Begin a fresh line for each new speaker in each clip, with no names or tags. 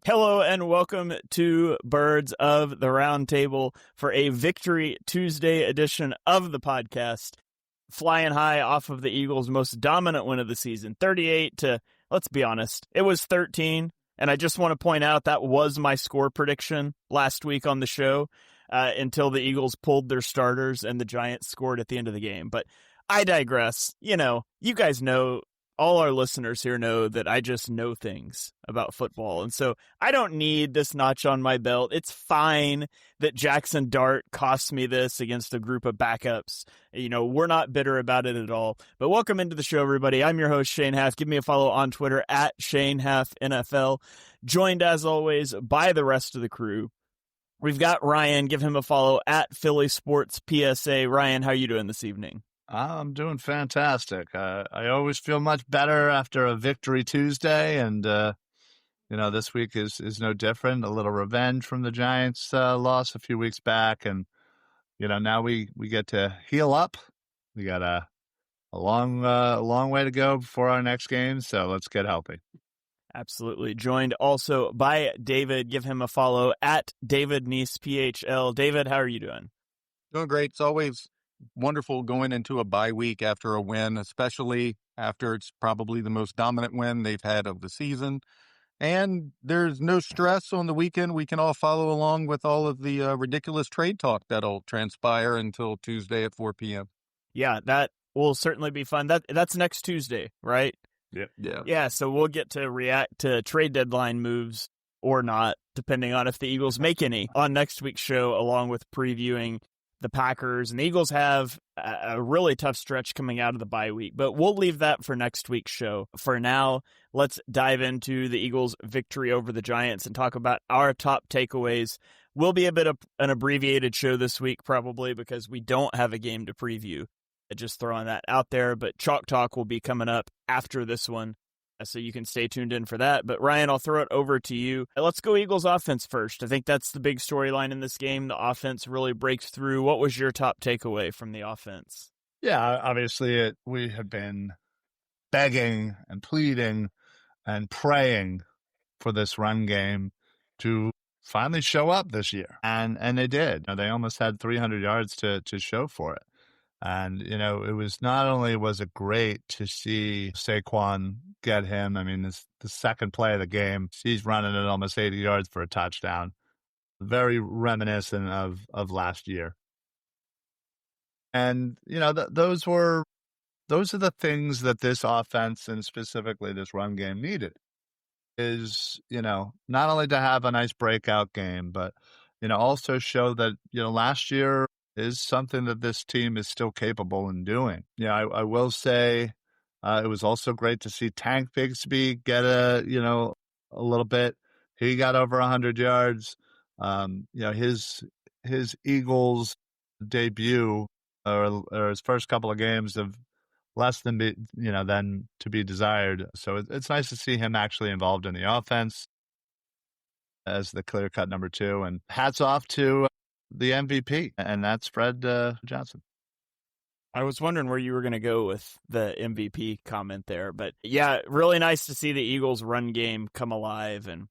Hello and welcome to Birds of the Round Table for a Victory Tuesday edition of the podcast. Flying high off of the Eagles' most dominant win of the season, 38 to, let's be honest, it was 13. And I just want to point out that was my score prediction last week on the show until the Eagles pulled their starters and the Giants scored at the end of the game. But I digress. You know, you guys know, all our listeners here know that I just know things about football. And so I don't need this notch on my belt. It's fine that Jackson Dart cost me this against a group of backups. You know, we're not bitter about it at all. But welcome into the show, everybody. I'm your host, Shane Haff. Give me a follow on Twitter at Shane Haff NFL. Joined, as always, by the rest of the crew. We've got Ryan. Give him a follow at Philly Sports PSA. Ryan, how are you doing this evening?
I'm doing fantastic. I always feel much better after a Victory Tuesday, and this week is no different. A little revenge from the Giants' loss a few weeks back, and now we get to heal up. We got a long way to go before our next game, so let's get healthy.
Absolutely. Joined also by David. Give him a follow at David Neese PHL. David, how are you doing?
Doing great. It's always wonderful going into a bye week after a win, especially after it's probably the most dominant win they've had of the season. And there's no stress on the weekend. We can all follow along with all of the ridiculous trade talk that'll transpire until Tuesday at 4 p.m.
Yeah, that will certainly be fun. That's next Tuesday, right? Yeah, so we'll get to react to trade deadline moves or not, depending on if the Eagles make any on next week's show, along with previewing the Packers. And the Eagles have a really tough stretch coming out of the bye week, but we'll leave that for next week's show. For now, let's dive into the Eagles' victory over the Giants and talk about our top takeaways. Will be a bit of an abbreviated show this week, probably because we don't have a game to preview. Just throwing that out there, but Chalk Talk will be coming up after this one, so you can stay tuned in for that. But Ryan, I'll throw it over to you. Let's go Eagles offense first. I think that's the big storyline in this game. The offense really breaks through. What was your top takeaway from the offense?
Yeah, obviously we have been begging and pleading and praying for this run game to finally show up this year. And they did. They almost had 300 yards to show for it. And, it was not only was it great to see Saquon get him. I mean, the second play of the game, he's running at almost 80 yards for a touchdown. Very reminiscent of last year. And, those are the things that this offense and specifically this run game needed is, not only to have a nice breakout game, but, also show that, last year is something that this team is still capable in doing. I will say it was also great to see Tank Bigsby get a little bit. He got over 100 yards. His Eagles debut or his first couple of games of less than to be desired. So it's nice to see him actually involved in the offense as the clear-cut number 2. And hats off to the MVP, and that's Fred Johnson.
I was wondering where you were going to go with the MVP comment there, but yeah, really nice to see the Eagles run game come alive. And,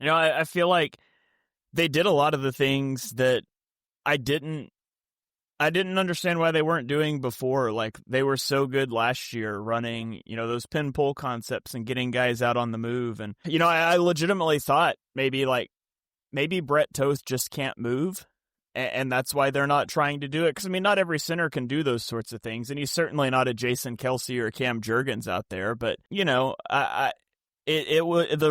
I feel like they did a lot of the things that I didn't understand why they weren't doing before. Like, they were so good last year running, those pin pull concepts and getting guys out on the move. And, I legitimately thought maybe Brett Toth just can't move, and that's why they're not trying to do it. Because, not every center can do those sorts of things, and he's certainly not a Jason Kelsey or Cam Jurgens out there. But, the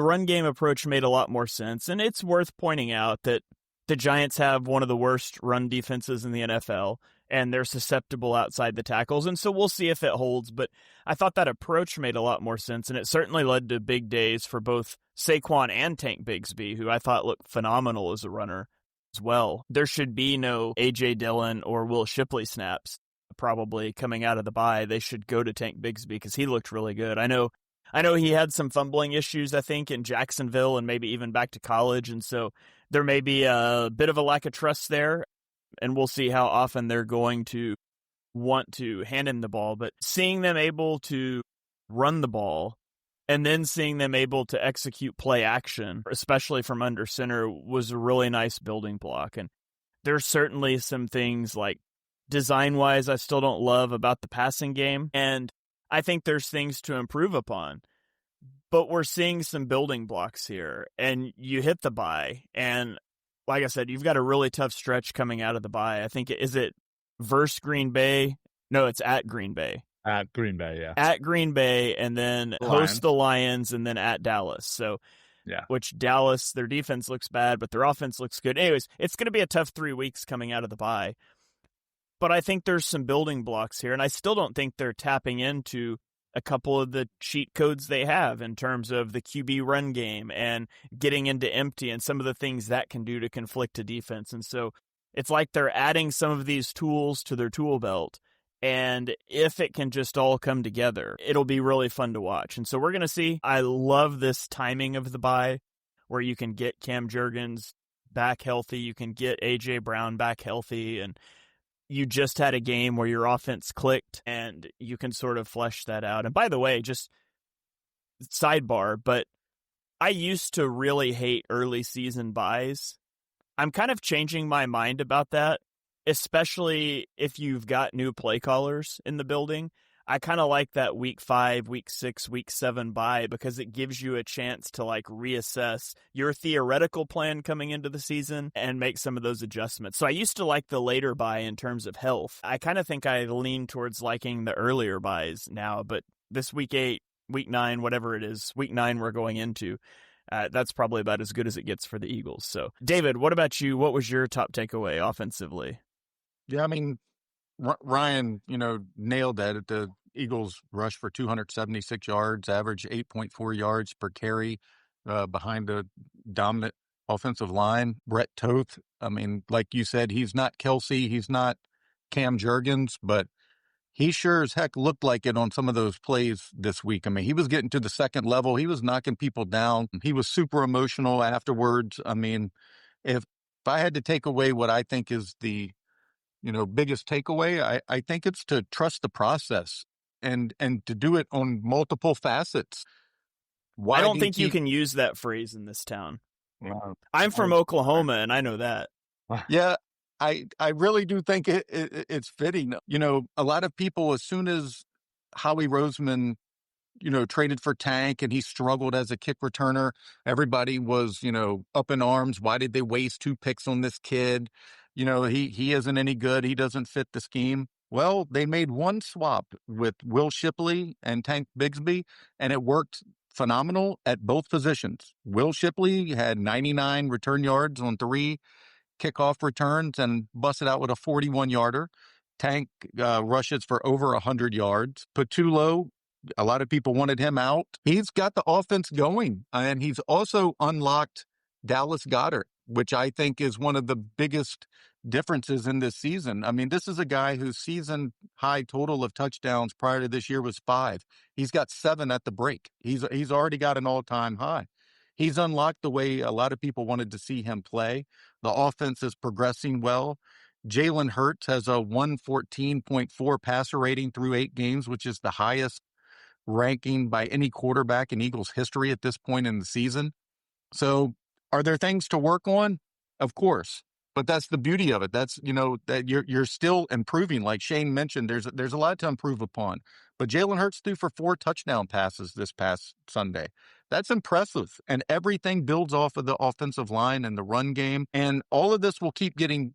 run game approach made a lot more sense, and it's worth pointing out that the Giants have one of the worst run defenses in the NFL, and they're susceptible outside the tackles, and so we'll see if it holds. But I thought that approach made a lot more sense, and it certainly led to big days for both Saquon and Tank Bigsby, who I thought looked phenomenal as a runner as well. There should be no A.J. Dillon or Will Shipley snaps probably coming out of the bye. They should go to Tank Bigsby because he looked really good. I know he had some fumbling issues, I think, in Jacksonville and maybe even back to college, and so there may be a bit of a lack of trust there, and we'll see how often they're going to want to hand him the ball. But seeing them able to run the ball and then seeing them able to execute play action, especially from under center, was a really nice building block. And there's certainly some things like design-wise I still don't love about the passing game, and I think there's things to improve upon. But we're seeing some building blocks here, and you hit the bye, and like I said, you've got a really tough stretch coming out of the bye. I think, is it versus Green Bay? No, it's at Green Bay.
At Green Bay, yeah.
At Green Bay, and then host the Lions, and then at Dallas. So,
yeah.
Which Dallas, their defense looks bad, but their offense looks good. Anyways, it's going to be a tough 3 weeks coming out of the bye. But I think there's some building blocks here, and I still don't think they're tapping into a couple of the cheat codes they have in terms of the QB run game and getting into empty and some of the things that can do to conflict a defense. And so it's like they're adding some of these tools to their tool belt. And if it can just all come together, it'll be really fun to watch. And so we're going to see. I love this timing of the bye where you can get Cam Jurgens back healthy. You can get A.J. Brown back healthy. And you just had a game where your offense clicked and you can sort of flesh that out. And by the way, just sidebar, but I used to really hate early season buys. I'm kind of changing my mind about that, especially if you've got new play callers in the building. I kind of like that week 5, week 6, week 7 bye because it gives you a chance to like reassess your theoretical plan coming into the season and make some of those adjustments. So I used to like the later bye in terms of health. I kind of think I lean towards liking the earlier buys now, but this week 8, week 9, whatever it is, week 9 we're going into, that's probably about as good as it gets for the Eagles. So David, what about you? What was your top takeaway offensively?
Yeah, I mean, Ryan, nailed that. The Eagles rushed for 276 yards, average 8.4 yards per carry behind a dominant offensive line. Brett Toth, I mean, like you said, he's not Kelsey, he's not Cam Jurgens, but he sure as heck looked like it on some of those plays this week. I mean, he was getting to the second level. He was knocking people down. He was super emotional afterwards. I mean, if I had to take away what I think is the biggest takeaway, I think it's to trust the process and to do it on multiple facets.
I don't think you can use that phrase in this town. I'm from Oklahoma, and I know that.
Yeah, I really do think it's fitting. A lot of people, as soon as Howie Roseman, traded for Tank and he struggled as a kick returner, everybody was, up in arms. Why did they waste 2 picks on this kid? He isn't any good. He doesn't fit the scheme. Well, they made one swap with Will Shipley and Tank Bigsby, and it worked phenomenal at both positions. Will Shipley had 99 return yards on 3 kickoff returns and busted out with a 41-yarder. Tank rushes for over 100 yards. Patullo, a lot of people wanted him out. He's got the offense going, and he's also unlocked Dallas Goedert, which I think is one of the biggest differences in this season. I mean, this is a guy whose season high total of touchdowns prior to this year was 5. He's got 7 at the break. He's already got an all-time high. He's unlocked the way a lot of people wanted to see him play. The offense is progressing well. Jalen Hurts has a 114.4 passer rating through 8 games, which is the highest ranking by any quarterback in Eagles history at this point in the season. So are there things to work on? Of course. But that's the beauty of it. That's, that you're still improving. Like Shane mentioned, there's a lot to improve upon. But Jalen Hurts threw for 4 touchdown passes this past Sunday. That's impressive. And everything builds off of the offensive line and the run game. And all of this will keep getting,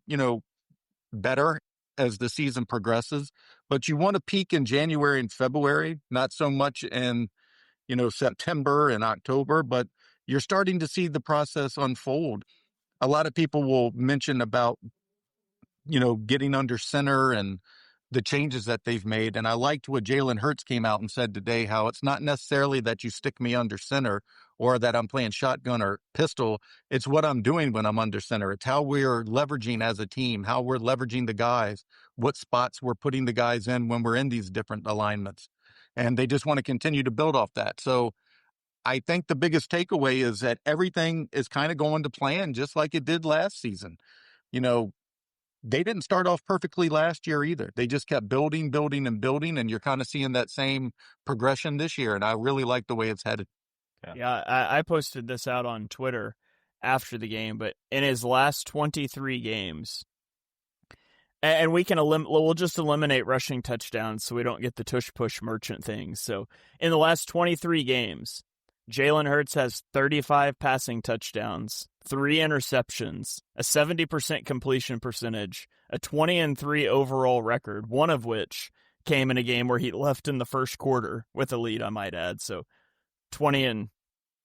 better as the season progresses. But you want to peak in January and February, not so much in, September and October, but you're starting to see the process unfold. A lot of people will mention about, getting under center and the changes that they've made. And I liked what Jalen Hurts came out and said today, how it's not necessarily that you stick me under center or that I'm playing shotgun or pistol. It's what I'm doing when I'm under center. It's how we're leveraging as a team, how we're leveraging the guys, what spots we're putting the guys in when we're in these different alignments. And they just want to continue to build off that. So I think the biggest takeaway is that everything is kind of going to plan just like it did last season. they didn't start off perfectly last year either. They just kept building, and you're kind of seeing that same progression this year. And I really like the way it's headed.
Yeah, I posted this out on Twitter after the game, but in his last 23 games, and we can we'll just eliminate rushing touchdowns so we don't get the tush-push merchant things. So in the last 23 games, Jalen Hurts has 35 passing touchdowns, 3 interceptions, a 70% completion percentage, a 20-3 overall record, one of which came in a game where he left in the first quarter with a lead, I might add. So 20 and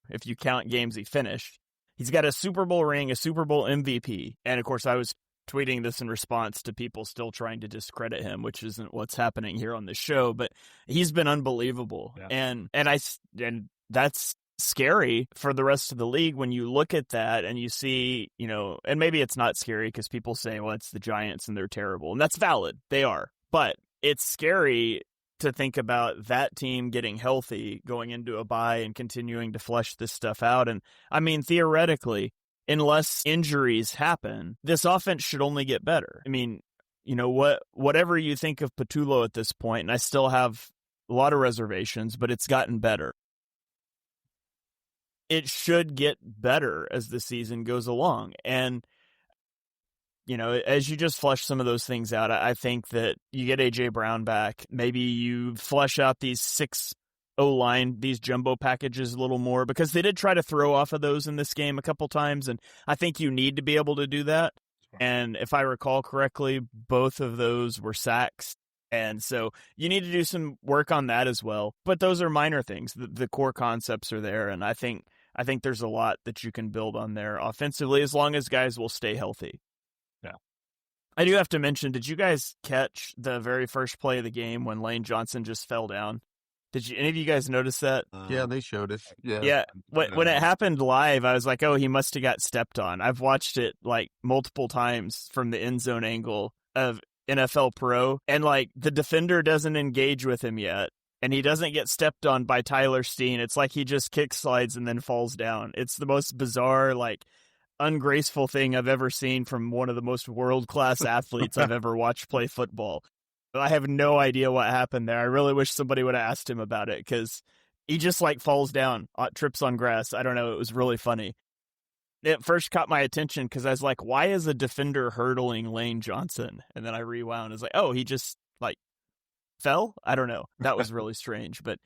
if you count games he finished. He's got a Super Bowl ring, a Super Bowl MVP. And of course, I was tweeting this in response to people still trying to discredit him, which isn't what's happening here on the show, but he's been unbelievable. Yeah. And that's scary for the rest of the league when you look at that and you see, and maybe it's not scary because people say, well, it's the Giants and they're terrible. And that's valid. They are. But it's scary to think about that team getting healthy, going into a bye and continuing to flesh this stuff out. And I mean, theoretically, unless injuries happen, this offense should only get better. I mean, whatever you think of Patullo at this point, and I still have a lot of reservations, but it's gotten better. It should get better as the season goes along. And as you just flesh some of those things out, I think that you get A.J. Brown back. Maybe you flesh out these 6 O-line, these jumbo packages a little more, because they did try to throw off of those in this game a couple times, and I think you need to be able to do that. And if I recall correctly, both of those were sacks. And so you need to do some work on that as well. But those are minor things. The core concepts are there, and I think there's a lot that you can build on there offensively as long as guys will stay healthy.
Yeah.
I do have to mention, did you guys catch the very first play of the game when Lane Johnson just fell down? Did any of you guys notice that?
Yeah, they showed it.
Yeah. When it happened live, I was like, oh, he must have got stepped on. I've watched it like multiple times from the end zone angle of NFL Pro, and like the defender doesn't engage with him yet, and he doesn't get stepped on by Tyler Steen. It's like he just kick slides and then falls down. It's the most bizarre, like ungraceful thing I've ever seen from one of the most world-class athletes I've ever watched play football. I have no idea what happened there. I really wish somebody would have asked him about it, because he just like falls down, trips on grass. I don't know. It was really funny. It first caught my attention because I was like, why is a defender hurdling Lane Johnson? And then I rewound. It's like, oh, he just like fell? I don't know. That was really strange. But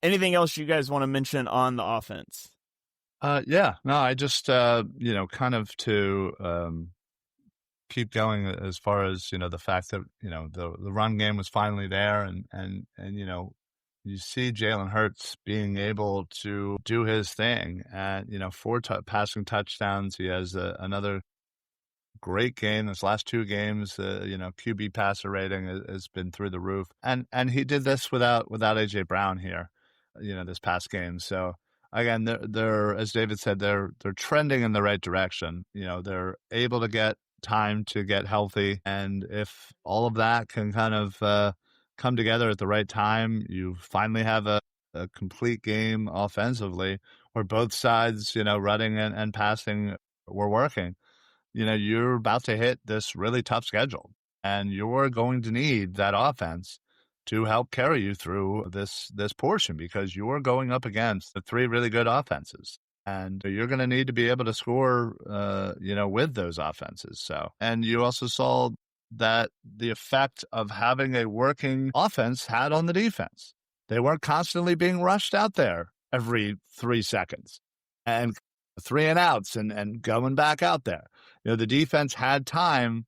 anything else you guys want to mention on the offense?
Yeah. No, I just, kind of to keep going as far as, the fact that, the run game was finally there, and you see Jalen Hurts being able to do his thing, and 4 passing touchdowns. He has another great game. His last 2 games, QB passer rating has been through the roof, and he did this without A.J. Brown here, this past game. So again, they're as David said, they're trending in the right direction. They're able to get time to get healthy, and if all of that can kind of come together at the right time, you finally have a complete game offensively where both sides, running and passing were working. You're about to hit this really tough schedule, and you're going to need that offense to help carry you through this portion, because you're going up against the 3 really good offenses. And you're going to need to be able to score, with those offenses. So, and you also saw that the effect of having a working offense had on the defense. They weren't constantly being rushed out there every 3 seconds and 3 and outs and going back out there. The defense had time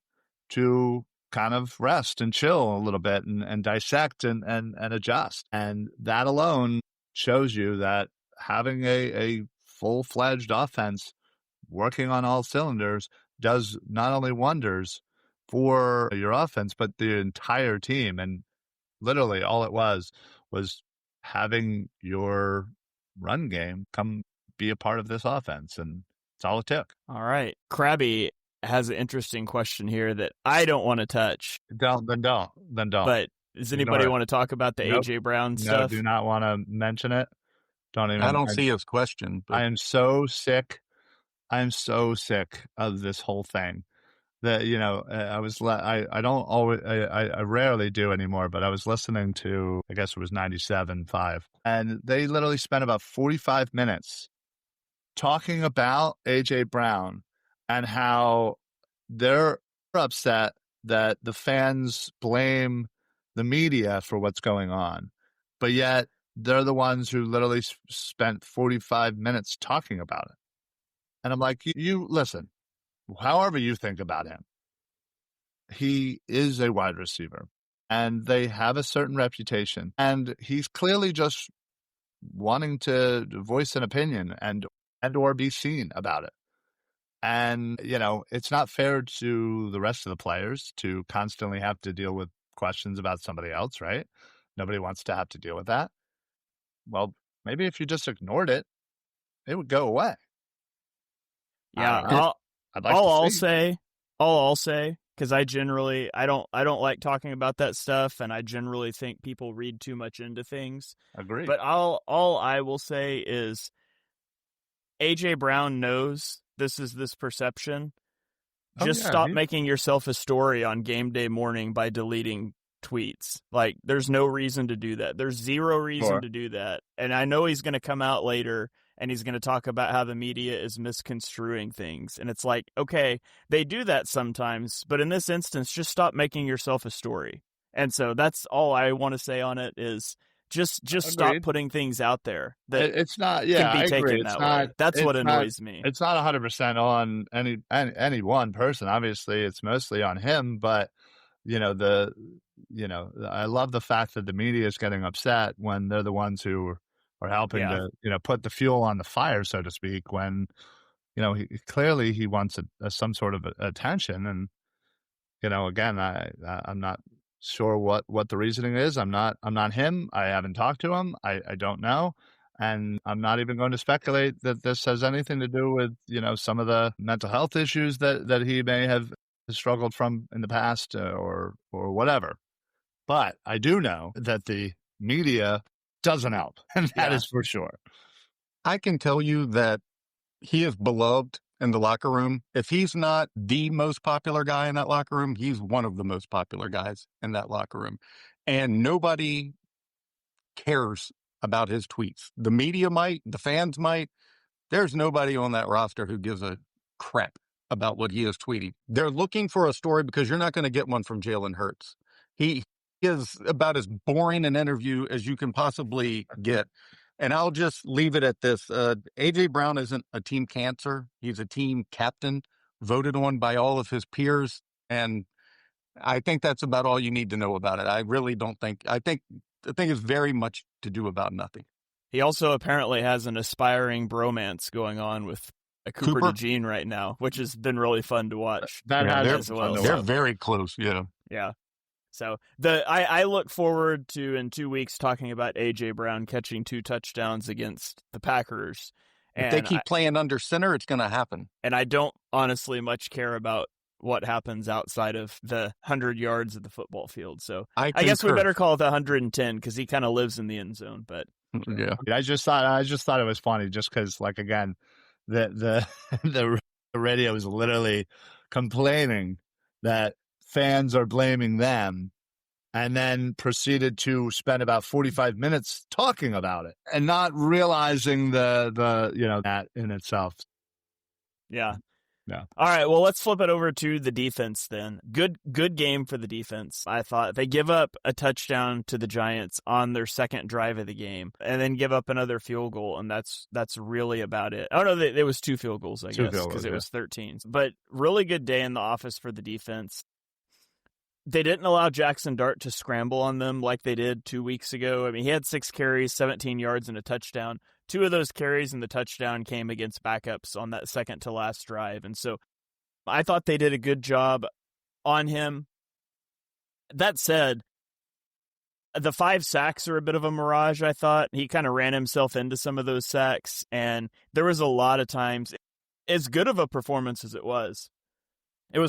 to kind of rest and chill a little bit and dissect and adjust. And that alone shows you that having a full-fledged offense working on all cylinders does not only wonders for your offense, but the entire team. And literally all it was having your run game come be a part of this offense. And it's all it took.
All right. Krabby has an interesting question here that I don't want to touch.
Then don't.
But does anybody want to talk about the
Nope.
A.J. Brown
No,
stuff?
do not want to mention it. Don't even.
I don't see his question. But
I am so sick. I'm so sick of this whole thing. that, I don't always, I rarely do anymore, but I was listening to, I guess it was 97.5, and they literally spent about 45 minutes talking about AJ Brown and how they're upset that the fans blame the media for what's going on, but yet they're the ones who literally spent 45 minutes talking about it. And I'm like, you listen, however you think about him, he is a wide receiver and they have a certain reputation, and he's clearly just wanting to voice an opinion and or be seen about it. And, it's not fair to the rest of the players to constantly have to deal with questions about somebody else, right? Nobody wants to have to deal with that. Well, maybe if you just ignored it, it would go away.
Yeah,
I'd like to see.
All I'll say, because I don't like talking about that stuff, and I generally think people read too much into things.
Agree.
But all I will say is AJ Brown knows this perception. Just stop making yourself a story on game day morning by deleting tweets. Like, there's no reason to do that. There's zero reason to do that. And I know he's going to come out later and he's going to talk about how the media is misconstruing things. And it's like, okay, they do that sometimes, but in this instance, just stop making yourself a story. And so that's all I want to say on it is just stop putting things out there that
it's not,
can be taken that way. That's what annoys me.
It's not 100% on any one person. Obviously, it's mostly on him, but I love the fact that the media is getting upset when they're the ones who are helping to, put the fuel on the fire, so to speak, when, clearly he wants some sort of attention. And, again, I'm not sure what the reasoning is. I'm not him. I haven't talked to him. I don't know. And I'm not even going to speculate that this has anything to do with, some of the mental health issues that he may have struggled from in the past or whatever. But I do know that the media doesn't help, and that is for sure.
I can tell you that he is beloved in the locker room. If he's not the most popular guy in that locker room, he's one of the most popular guys in that locker room. And nobody cares about his tweets. The media might, the fans might. There's nobody on that roster who gives a crap about what he is tweeting. They're looking for a story because you're not going to get one from Jalen Hurts. He is about as boring an interview as you can possibly get. And I'll just leave it at this. A.J. Brown isn't a team cancer. He's a team captain, voted on by all of his peers. And I think that's about all you need to know about it. I really don't think, I think it's very much to do about nothing.
He also apparently has an aspiring bromance going on with Cooper DeJean right now, which has been really fun to watch.
They're very close. Yeah.
Yeah. So I look forward to in 2 weeks talking about AJ Brown catching 2 touchdowns against the Packers.
If they keep playing under center, it's going to happen.
And I don't honestly much care about what happens outside of the 100 yards of the football field. So I guess we better call it the 110 because he kind of lives in the end zone. But
yeah,
I just thought it was funny just because, like, again, the radio is literally complaining that fans are blaming them, and then proceeded to spend about 45 minutes talking about it and not realizing the that in itself.
Yeah.
Yeah.
All right. Well, let's flip it over to the defense then. Good game for the defense. I thought they give up a touchdown to the Giants on their second drive of the game and then give up another field goal. And that's really about it. Oh no, there was 2 field goals, I guess, because it was 13. But really good day in the office for the defense. They didn't allow Jackson Dart to scramble on them like they did 2 weeks ago. I mean, he had 6 carries, 17 yards, and a touchdown. 2 of those carries and the touchdown came against backups on that second to last drive. And so I thought they did a good job on him. That said, the 5 sacks are a bit of a mirage, I thought. He kind of ran himself into some of those sacks. And there was a lot of times, as good of a performance as it was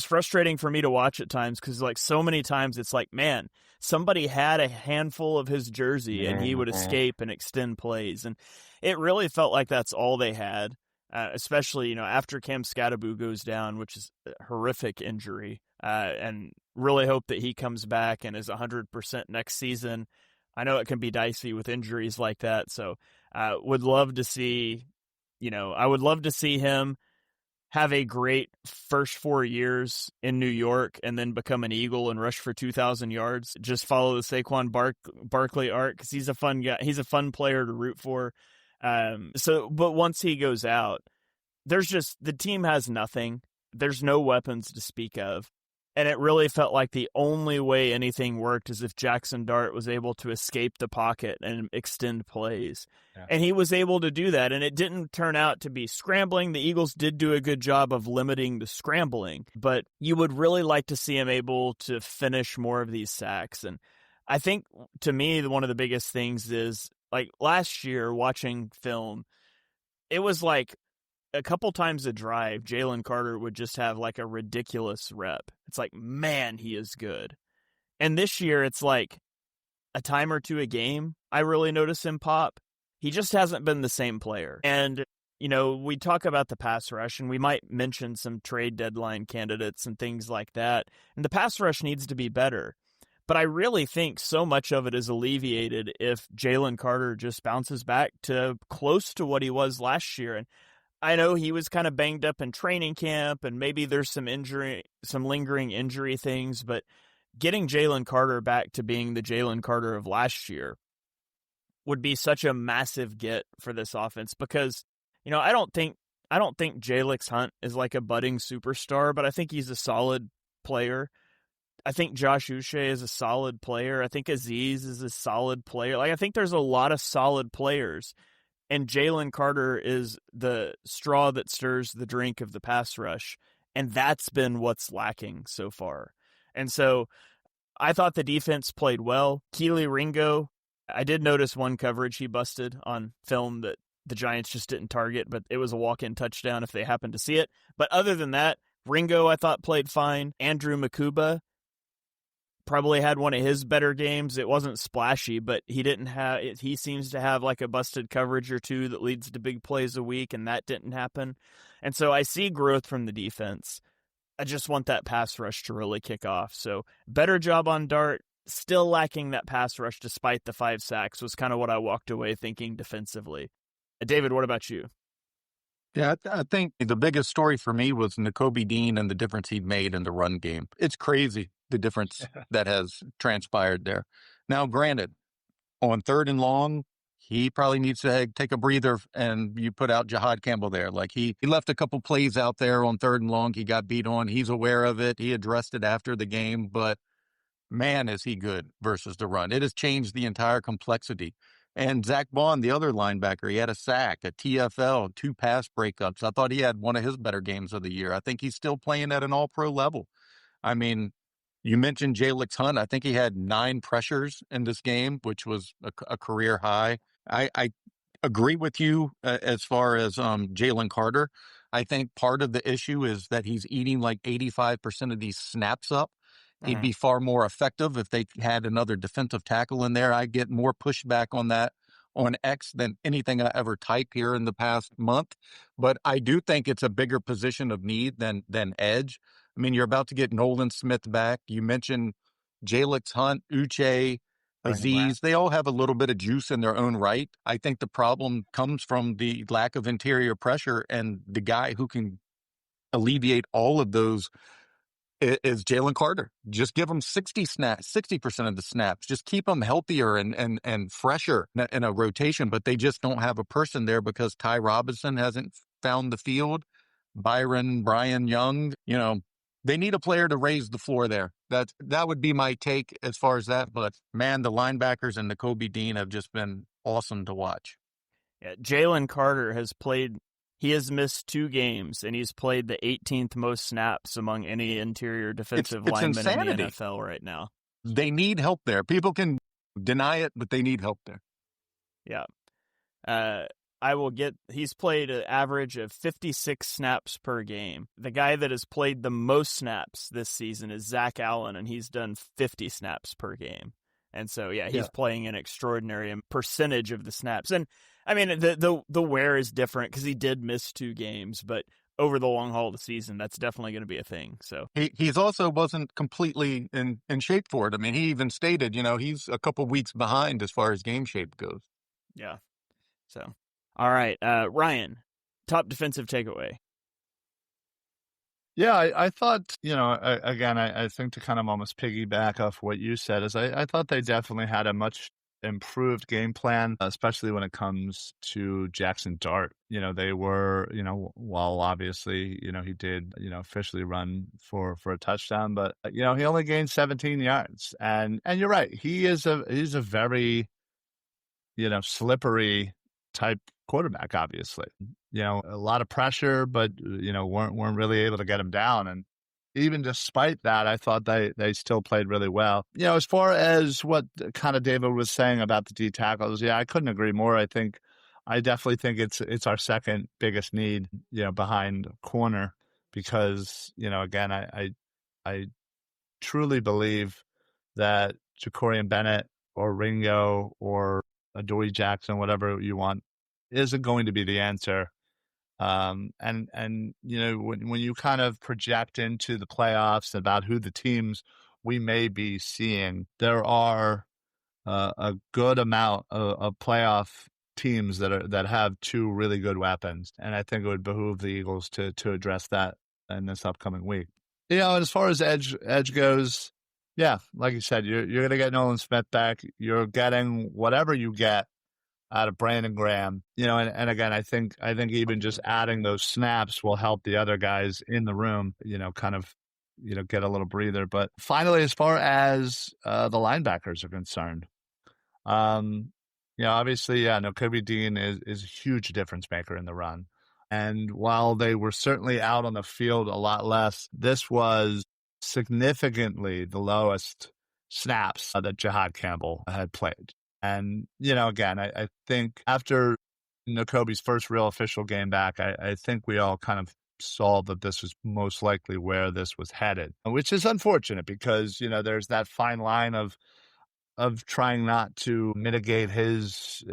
frustrating for me to watch at times because, like, so many times it's like, man, somebody had a handful of his jersey and he would escape and extend plays. And it really felt like that's all they had. especially, after Cam Scatterbu goes down, which is a horrific injury, and really hope that he comes back and is 100% next season. I know it can be dicey with injuries like that, so would love to see, I would love to see him have a great first 4 years in New York and then become an Eagle and rush for 2,000 yards. Just follow the Saquon Barkley arc, because he's a fun guy. He's a fun player to root for. But once he goes out, the team has nothing. There's no weapons to speak of. And it really felt like the only way anything worked is if Jackson Dart was able to escape the pocket and extend plays. Yeah. And he was able to do that, and it didn't turn out to be scrambling. The Eagles did do a good job of limiting the scrambling, but you would really like to see him able to finish more of these sacks. And I think, to me, one of the biggest things is, like, last year watching film, it was like, a couple times a drive, Jalen Carter would just have like a ridiculous rep. It's like, man, he is good. And this year, it's like a time or two a game, I really notice him pop. He just hasn't been the same player. And, we talk about the pass rush, and we might mention some trade deadline candidates and things like that. And the pass rush needs to be better. But I really think so much of it is alleviated if Jalen Carter just bounces back to close to what he was last year. And I know he was kind of banged up in training camp, and maybe there's some lingering injury things, but getting Jalen Carter back to being the Jalen Carter of last year would be such a massive get for this offense, because, I don't think Jalix Hunt is like a budding superstar, but I think he's a solid player. I think Josh Uche is a solid player. I think Aziz is a solid player. Like, I think there's a lot of solid players. And Jalen Carter is the straw that stirs the drink of the pass rush. And that's been what's lacking so far. And so I thought the defense played well. Keely Ringo, I did notice one coverage he busted on film that the Giants just didn't target, but it was a walk-in touchdown if they happened to see it. But other than that, Ringo, I thought, played fine. Andrew Makuba probably had one of his better games. It wasn't splashy, but he seems to have like a busted coverage or two that leads to big plays a week, and that didn't happen. And so I see growth from the defense. I just want that pass rush to really kick off. So better job on Dart, still lacking that pass rush despite the 5 sacks was kind of what I walked away thinking defensively. David, what about you?
Yeah, I think the biggest story for me was Nakobe Dean and the difference he made in the run game. It's crazy, the difference that has transpired there. Now, granted, on 3rd and long, he probably needs to take a breather, and you put out Jahad Campbell there. Like, he left a couple plays out there on 3rd and long. He got beat on. He's aware of it. He addressed it after the game, but man, is he good versus the run. It has changed the entire complexity. And Zach Bond, the other linebacker, he had a sack, a TFL, 2 pass breakups. I thought he had one of his better games of the year. I think he's still playing at an all-pro level. I mean, you mentioned Jalix Hunt. I think he had 9 pressures in this game, which was a career high. I agree with you as far as Jalen Carter. I think part of the issue is that he's eating like 85% of these snaps up. He'd be far more effective if they had another defensive tackle in there. I get more pushback on that on X than anything I ever typed here in the past month. But I do think it's a bigger position of need than edge. I mean, you're about to get Nolan Smith back. You mentioned Jalix Hunt, Uche, Aziz. They all have a little bit of juice in their own right. I think the problem comes from the lack of interior pressure, and the guy who can alleviate all of those is Jalen Carter. Just give him 60% of the snaps. Just keep them healthier and fresher in a rotation, but they just don't have a person there because Ty Robinson hasn't found the field. Brian Young, they need a player to raise the floor there. That would be my take as far as that. But man, the linebackers and Nakobe Dean have just been awesome to watch.
Yeah, Jalen Carter he has missed 2 games, and he's played the 18th most snaps among any interior defensive lineman insanity in the NFL right now.
They need help there. People can deny it, but they need help there.
Yeah. He's played an average of 56 snaps per game. The guy that has played the most snaps this season is Zach Allen, and he's done 50 snaps per game. And so, he's playing an extraordinary percentage of the snaps. And I mean, the wear is different because he did miss 2 games, but over the long haul of the season, that's definitely going to be a thing. So
He's also wasn't completely in shape for it. I mean, he even stated, he's a couple weeks behind as far as game shape goes.
yeah. So all right, Ryan, top defensive takeaway.
Yeah, I thought, again, I think to kind of almost piggyback off what you said is I thought they definitely had a much improved game plan, especially when it comes to Jackson Dart. They were, while obviously, he did, officially run for a touchdown, but, he only gained 17 yards. And you're right. He's a very, slippery type quarterback, obviously. A lot of pressure, but weren't really able to get him down. And even despite that, I thought they still played really well. As far as what kind of David was saying about the D tackles, yeah, I couldn't agree more. I definitely think it's our second biggest need, behind corner, because again, I truly believe that Ja'Cory Bennett or Ringo or Adoree Jackson, whatever you want, isn't going to be the answer. And when you kind of project into the playoffs about who the teams we may be seeing, there are a good amount of playoff teams that have 2 really good weapons, and I think it would behoove the Eagles to address that in this upcoming week. And as far as edge goes, yeah, like you said, you're going to get Nolan Smith back. You're getting whatever you get out of Brandon Graham, and again, I think even just adding those snaps will help the other guys in the room, kind of, get a little breather. But finally, as far as the linebackers are concerned, obviously, yeah, no, Kobe Dean is a huge difference maker in the run. And while they were certainly out on the field a lot less, this was significantly the lowest snaps that Jihad Campbell had played. And, again, I think after Nakobe's first real official game back, I think we all kind of saw that this was most likely where this was headed, which is unfortunate because, there's that fine line of trying not to mitigate his,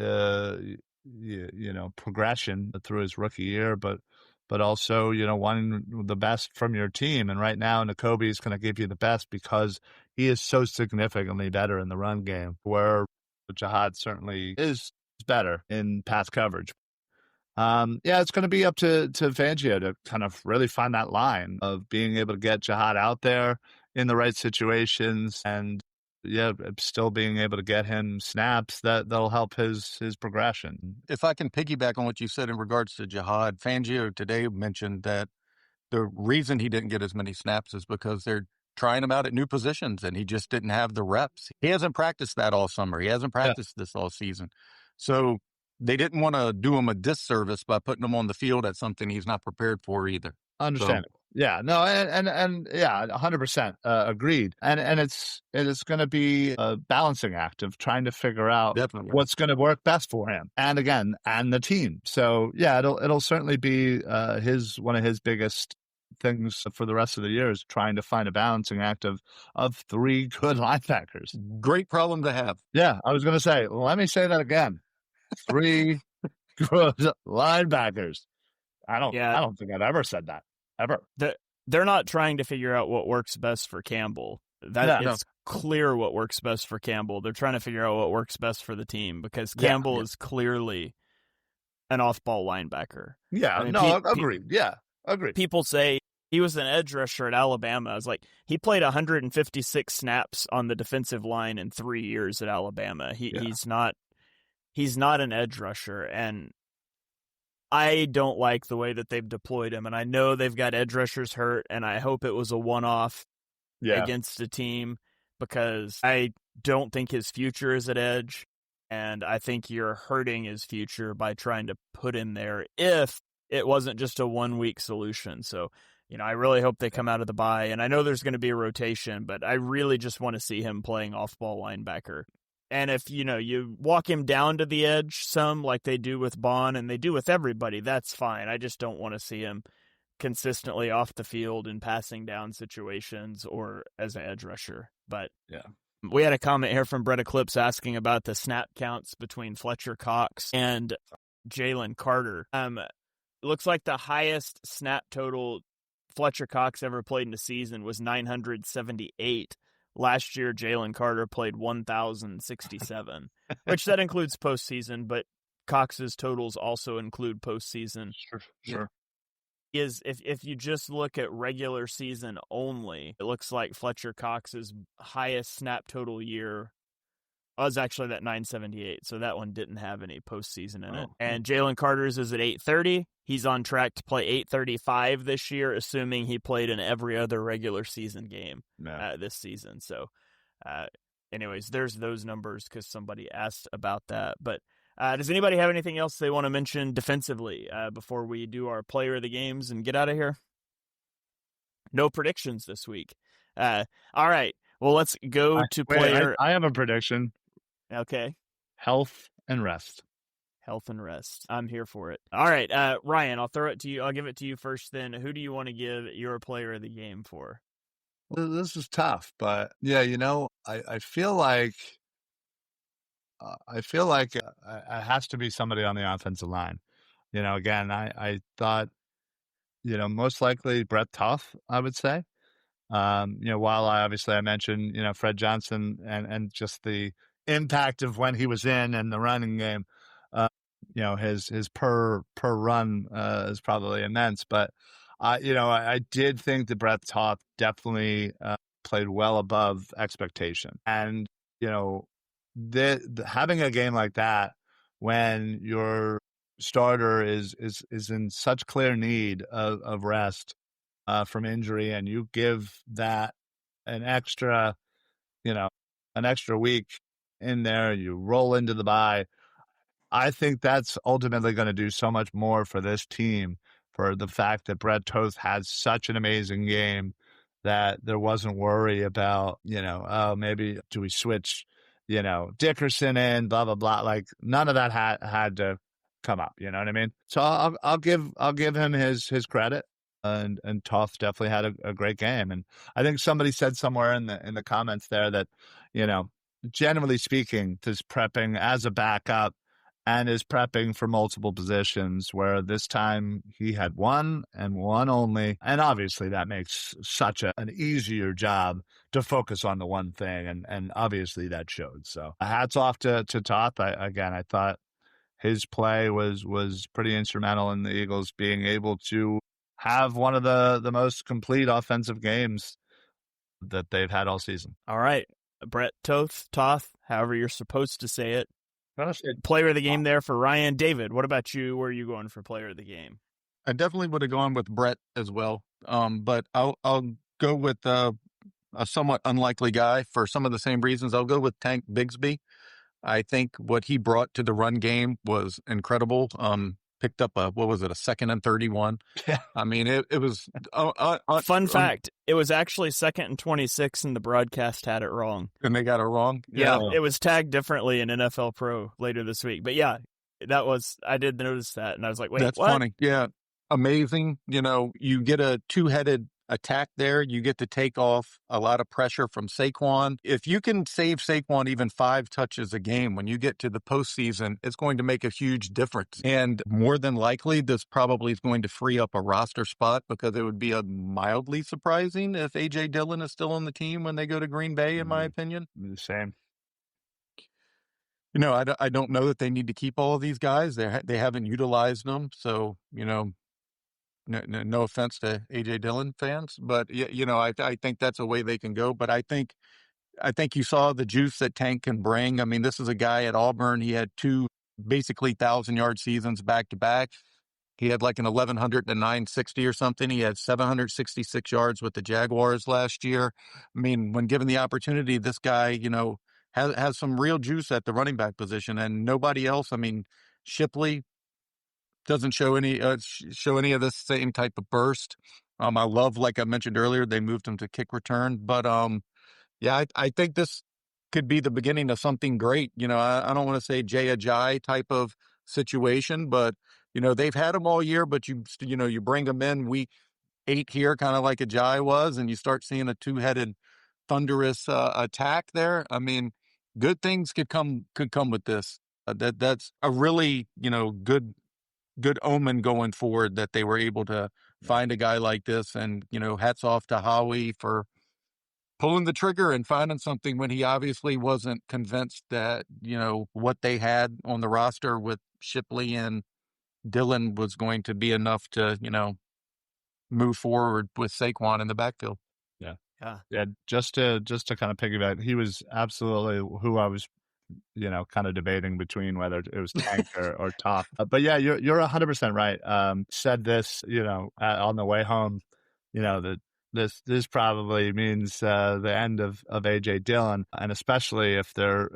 progression through his rookie year, but also, wanting the best from your team. And right now, Nakobe is going to give you the best because he is so significantly better in the run game, where Jihad certainly is better in pass coverage. Yeah, it's going to be up to Fangio to kind of really find that line of being able to get Jihad out there in the right situations and, yeah, still being able to get him snaps that'll help his progression.
If I can piggyback on what you said in regards to Jihad, Fangio today mentioned that the reason he didn't get as many snaps is because they're trying him out at new positions and he just didn't have the reps. He hasn't practiced that all summer. He hasn't practiced this all season. So they didn't want to do him a disservice by putting him on the field at something he's not prepared for either.
Understandable. So, yeah, no, and yeah, 100% agreed. And it's going to be a balancing act of trying to figure out what's going to work best for him, and again, and the team. So yeah, it'll certainly be one of his biggest things for the rest of the year is trying to find a balancing act of 3 good linebackers.
Great problem to have.
Yeah, I was going to say, let me say that again. 3 good linebackers. I don't think I've ever said that, ever.
They're not trying to figure out what works best for Campbell. It's clear what works best for Campbell. They're trying to figure out what works best for the team because Campbell is clearly an off-ball linebacker.
Yeah, agreed. Yeah, agreed.
People say he was an edge rusher at Alabama. I was like, he played 156 snaps on the defensive line in 3 years at Alabama. He's not an edge rusher, and I don't like the way that they've deployed him, and I know they've got edge rushers hurt, and I hope it was a one-off against a team because I don't think his future is at edge, and I think you're hurting his future by trying to put him there if it wasn't just a one-week solution. So, I really hope they come out of the bye, and I know there's going to be a rotation, but I really just want to see him playing off-ball linebacker. And if, you walk him down to the edge some like they do with Bond and they do with everybody, that's fine. I just don't want to see him consistently off the field in passing down situations or as an edge rusher. But
yeah,
we had a comment here from Brett Eclipse asking about the snap counts between Fletcher Cox and Jalen Carter. Looks like the highest snap total Fletcher Cox ever played in a season was 978. Last year, Jalen Carter played 1,067, which that includes postseason, but Cox's totals also include postseason.
Sure.
Is if you just look at regular season only, it looks like Fletcher Cox's highest snap total year was actually that 978, so that one didn't have any postseason in it. And Jalen Carter's is at 830. He's on track to play 835 this year, assuming he played in every other regular season game this season. So, anyways, there's those numbers because somebody asked about that. But does anybody have anything else they want to mention defensively before we do our player of the games and get out of here? No predictions this week. All right. Well, let's go to player.
I have a prediction.
Okay.
Health and rest.
Health and rest. I'm here for it. All right, Ryan, I'll throw it to you. I'll give it to you first then. Who do you want to give your player of the game for?
Well, this is tough, but yeah, I feel like it has to be somebody on the offensive line. Again, I thought, most likely Brett Toth, I would say. While I mentioned, Fred Johnson and just the impact of when he was in the running game, his per run is probably immense. But I did think that Brett Toth definitely played well above expectation, and having a game like that when your starter is in such clear need of rest from injury, and you give that an extra week in there, you roll into the bye. I think that's ultimately going to do so much more for this team, for the fact that Brett Toth had such an amazing game that there wasn't worry about, maybe do we switch, Dickerson in, blah, blah, blah. Like none of that had to come up. You know what I mean? So I'll give him his credit. And Toth definitely had a great game. And I think somebody said somewhere in the comments there that, generally speaking, is prepping as a backup and is prepping for multiple positions, where this time he had one and one only. And obviously that makes such an easier job to focus on the one thing. And obviously that showed. So hats off to Toth. I thought his play was pretty instrumental in the Eagles being able to have one of the most complete offensive games that they've had all season.
All right. Brett Toth, however you're supposed to say it. Player of the game there for Ryan. David, what about you? Where are you going for player of the game?
I definitely would have gone with Brett as well. But I'll go with a somewhat unlikely guy for some of the same reasons. I'll go with Tank Bigsby. I think what he brought to the run game was incredible. Picked up a 2nd and 31.
Yeah.
I mean, it was
fun fact. It was actually 2nd and 26, and the broadcast had it wrong.
And they got it wrong.
Yeah, it was tagged differently in NFL Pro later this week. But yeah, I did notice that, and I was like, wait,
that's
what?
Funny. Yeah, amazing. You get a two-headed attack there. You get to take off a lot of pressure from Saquon. If you can save Saquon even 5 touches a game, when you get to the postseason, it's going to make a huge difference. And more than likely, this probably is going to free up a roster spot, because it would be mildly surprising if A.J. Dillon is still on the team when they go to Green Bay, in my opinion.
The same.
I don't know that they need to keep all of these guys. They haven't utilized them. So, no offense to A.J. Dillon fans, but I think that's a way they can go. But I think you saw the juice that Tank can bring. I mean, this is a guy at Auburn. He had 2 basically 1,000-yard seasons back to back. He had like an 1,100 to 960 or something. He had 766 yards with the Jaguars last year. I mean, when given the opportunity, this guy, has some real juice at the running back position, and nobody else. I mean, Shipley doesn't show any of this same type of burst. I love, like I mentioned earlier, they moved him to kick return. But I think this could be the beginning of something great. I don't want to say Jay Ajayi type of situation, but they've had him all year. But you bring them in week 8 here, kind of like Ajayi was, and you start seeing a 2-headed thunderous attack there. I mean, good things could come with this. That's a really good good omen going forward that they were able to find a guy like this. And, hats off to Howie for pulling the trigger and finding something when he obviously wasn't convinced that, what they had on the roster with Shipley and Dillon was going to be enough to, move forward with Saquon in the backfield.
Yeah. Just to kind of piggyback, he was absolutely who I was, kind of debating between whether it was Tank or Top. But yeah, you're 100% right. Said this, on the way home, that this probably means the end of AJ Dillon, and especially if they're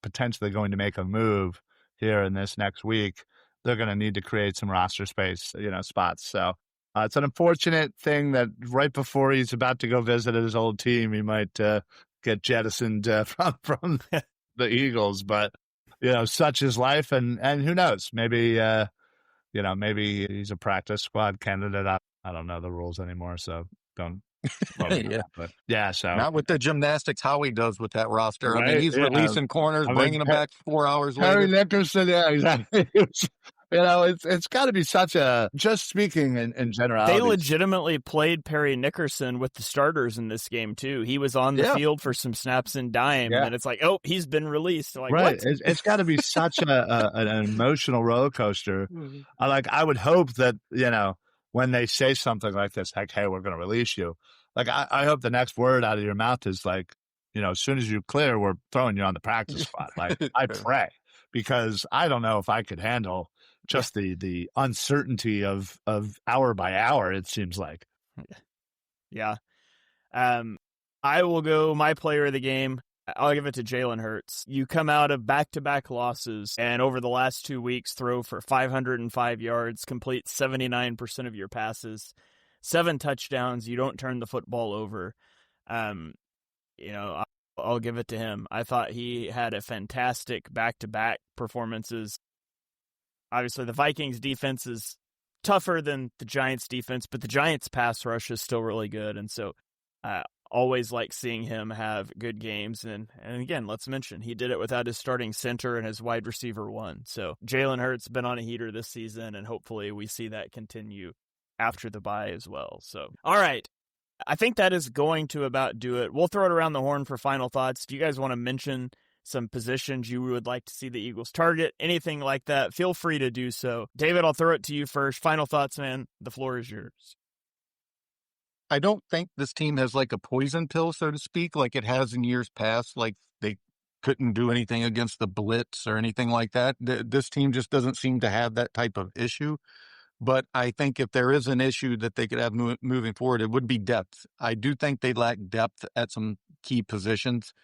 potentially going to make a move here in this next week, they're going to need to create some roster space, spots. So it's an unfortunate thing that right before he's about to go visit his old team, he might get jettisoned from the Eagles. But such is life, and who knows? Maybe maybe he's a practice squad candidate. I don't know the rules anymore, so don't.
Yeah.
But yeah, so
not with the gymnastics Howie does with that roster.
Right?
I mean, he's releasing corners, bringing them back 4 hours
Harry
later.
Nickerson, yeah, exactly. It's got to be such a, just speaking in generalities.
They legitimately played Perry Nickerson with the starters in this game too. He was on the field for some snaps and dime, and it's like, oh, he's been released. Like,
right.
What?
It's got to be such an emotional roller coaster. I would hope that, when they say something like this, like, hey, we're going to release you. Like, I hope the next word out of your mouth is like, as soon as you clear, we're throwing you on the practice squad. Like, I pray, because I don't know if I could handle just the uncertainty of hour by hour, it seems like.
Yeah. I will go my player of the game. I'll give it to Jalen Hurts. You come out of back-to-back losses, and over the last 2 weeks, throw for 505 yards, complete 79% of your passes, 7 touchdowns. You don't turn the football over. I'll give it to him. I thought he had a fantastic back-to-back performances. Obviously, the Vikings defense is tougher than the Giants defense, but the Giants pass rush is still really good. And so always like seeing him have good games. And again, let's mention, he did it without his starting center and his wide receiver one. So Jalen Hurts been on a heater this season, and hopefully we see that continue after the bye as well. So, all right. I think that is going to about do it. We'll throw it around the horn for final thoughts. Do you guys want to mention some positions you would like to see the Eagles target, anything like that? Feel free to do so. David, I'll throw it to you first. Final thoughts, man. The floor is yours.
I don't think this team has like a poison pill, so to speak, like it has in years past. Like they couldn't do anything against the blitz or anything like that. This team just doesn't seem to have that type of issue. But I think if there is an issue that they could have moving forward, it would be depth. I do think they lack depth at some key positions.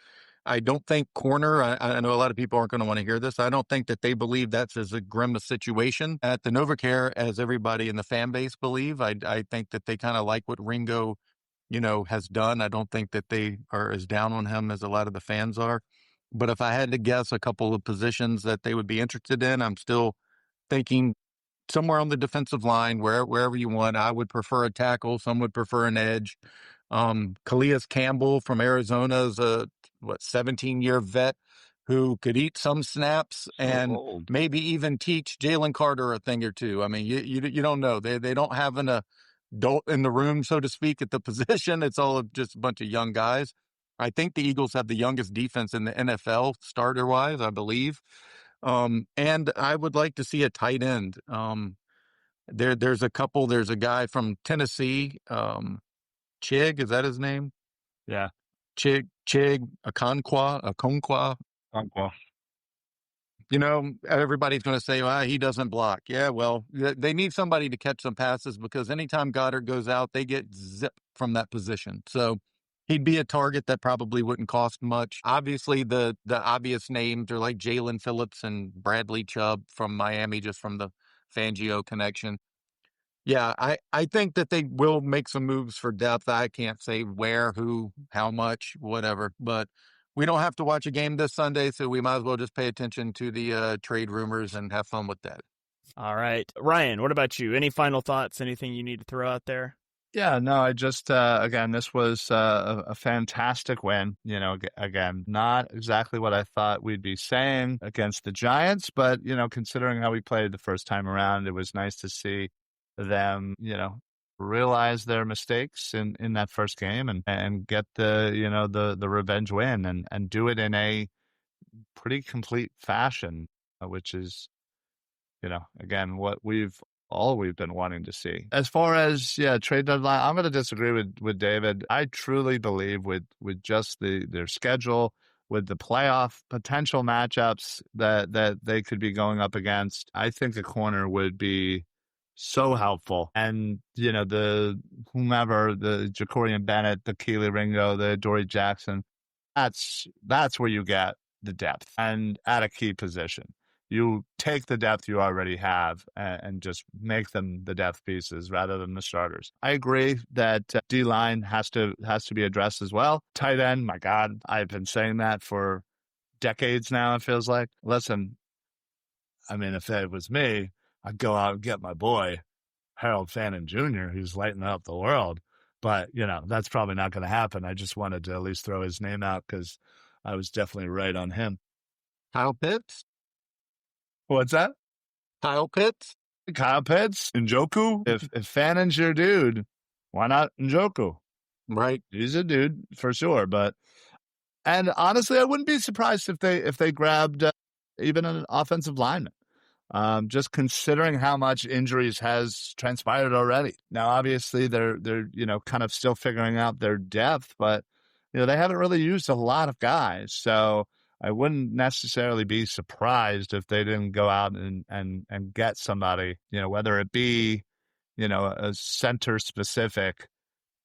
I don't think corner, I know a lot of people aren't going to want to hear this. I don't think that they believe that's as grim a situation at the NovaCare as everybody in the fan base believe. I think that they kind of like what Ringo, has done. I don't think that they are as down on him as a lot of the fans are. But if I had to guess a couple of positions that they would be interested in, I'm still thinking somewhere on the defensive line, wherever you want. I would prefer a tackle. Some would prefer an edge. Calais Campbell from Arizona is a 17-year vet who could eat some snaps and maybe even teach Jalen Carter a thing or two. I mean, you don't know. They don't have an adult in the room, so to speak, at the position. It's all just a bunch of young guys. I think the Eagles have the youngest defense in the NFL, starter-wise, I believe. And I would like to see a tight end. There's a couple. There's a guy from Tennessee, Chig, is that his name?
Yeah.
Chig, Okonkwa. Everybody's going to say, well, he doesn't block. Yeah, well, they need somebody to catch some passes because anytime Goddard goes out, they get zipped from that position. So he'd be a target that probably wouldn't cost much. Obviously, the obvious names are like Jalen Phillips and Bradley Chubb from Miami, just from the Fangio connection. Yeah, I think that they will make some moves for depth. I can't say where, who, how much, whatever. But we don't have to watch a game this Sunday, so we might as well just pay attention to the trade rumors and have fun with that.
All right. Ryan, what about you? Any final thoughts? Anything you need to throw out there?
Yeah, no, I just, again, this was a fantastic win. Again, not exactly what I thought we'd be saying against the Giants, but, considering how we played the first time around, it was nice to see them, realize their mistakes in that first game and get the revenge win and do it in a pretty complete fashion, which is, again, what we've been wanting to see. As far as trade deadline, I'm going to disagree with David. I truly believe with just their schedule, with the playoff potential matchups that they could be going up against, I think a corner would be so helpful. And the whomever, the Jacorian Bennett, the Keely Ringo, the Dory Jackson, that's where you get the depth and at a key position. You take the depth you already have and just make them the depth pieces rather than the starters. I agree that D-line has to be addressed as well. Tight end, my God, I've been saying that for decades now, it feels like. Listen, I mean, if it was me, I'd go out and get my boy, Harold Fannin Jr., who's lighting up the world. But, that's probably not going to happen. I just wanted to at least throw his name out because I was definitely right on him.
Kyle Pitts?
What's that?
Kyle Pitts?
Kyle Pitts? Njoku? If Fannin's your dude, why not Njoku?
Right.
He's a dude for sure. And honestly, I wouldn't be surprised if they grabbed even an offensive lineman. Just considering how much injuries has transpired already. Now, obviously, they're kind of still figuring out their depth, but they haven't really used a lot of guys. So I wouldn't necessarily be surprised if they didn't go out and get somebody, whether it be, a center specific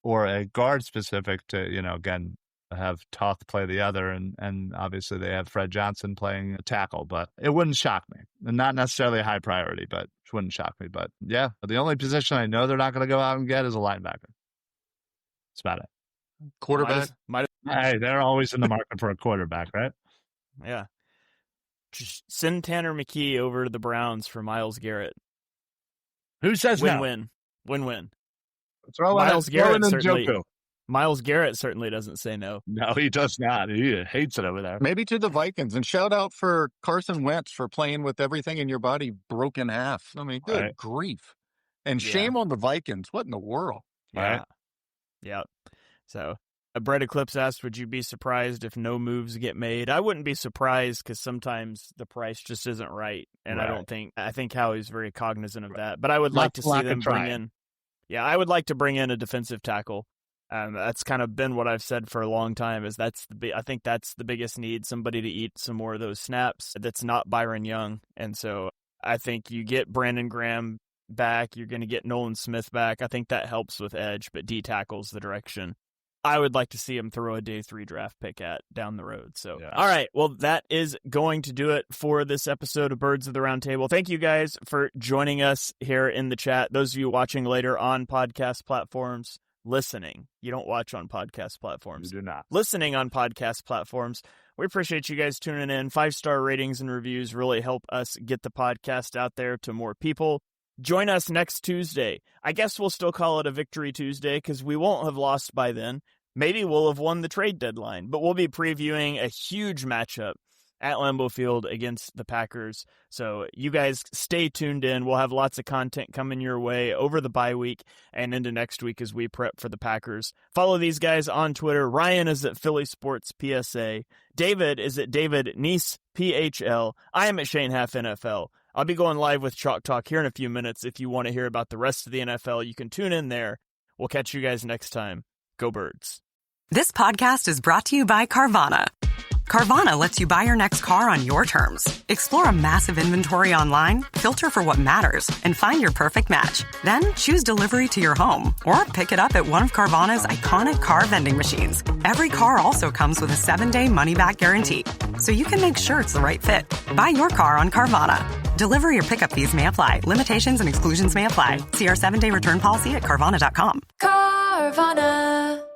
or a guard specific to, again, have Toth play the other. And obviously they have Fred Johnson playing a tackle, but it wouldn't shock me. And not necessarily a high priority, but it wouldn't shock me. But yeah, the only position I know they're not going to go out and get is a linebacker. That's about it.
Quarterback?
Hey, they're always in the market for a quarterback, right?
Yeah. Just send Tanner McKee over to the Browns for Myles Garrett.
Who says no?
Win-win.
Throw
Myles Garrett
Njoku.
Myles Garrett certainly doesn't say no.
No, he does not. He hates it over there.
Maybe to the Vikings. And shout out for Carson Wentz for playing with everything in your body broke in half. I mean, good grief. And shame on the Vikings. What in the world?
Yeah. Yeah. So Brett Eclipse asked, would you be surprised if no moves get made? I wouldn't be surprised because sometimes the price just isn't right. And I think Howie's very cognizant of that. But I would like to see them bring in. Yeah, I would like to bring in a defensive tackle. That's kind of been what I've said for a long time. I think that's the biggest need. Somebody to eat some more of those snaps. That's not Byron Young, and so I think you get Brandon Graham back. You're going to get Nolan Smith back. I think that helps with edge, but D tackle's the direction I would like to see him throw a day 3 draft pick at down the road. So, All right. Well, that is going to do it for this episode of Birds of the Round Table. Thank you guys for joining us here in the chat. Those of you watching later on podcast platforms, listening. You don't watch on podcast platforms.
You do not.
Listening on podcast platforms. We appreciate you guys tuning in. 5-star ratings and reviews really help us get the podcast out there to more people. Join us next Tuesday. I guess we'll still call it a Victory Tuesday because we won't have lost by then. Maybe we'll have won the trade deadline, but we'll be previewing a huge matchup at Lambeau Field against the Packers. So you guys stay tuned in. We'll have lots of content coming your way over the bye week and into next week as we prep for the Packers. Follow these guys on Twitter. Ryan is at Philly Sports PSA. David is at David Nice PHL. I am at Shane Half NFL. I'll be going live with Chalk Talk here in a few minutes. If you want to hear about the rest of the NFL, you can tune in there. We'll catch you guys next time. Go Birds.
This podcast is brought to you by Carvana. Carvana lets you buy your next car on your terms. Explore a massive inventory online, filter for what matters, and find your perfect match. Then choose delivery to your home or pick it up at one of Carvana's iconic car vending machines. Every car also comes with a 7-day money-back guarantee, so you can make sure it's the right fit. Buy your car on Carvana. Delivery or pickup fees may apply. Limitations and exclusions may apply. See our 7-day return policy at Carvana.com.
Carvana.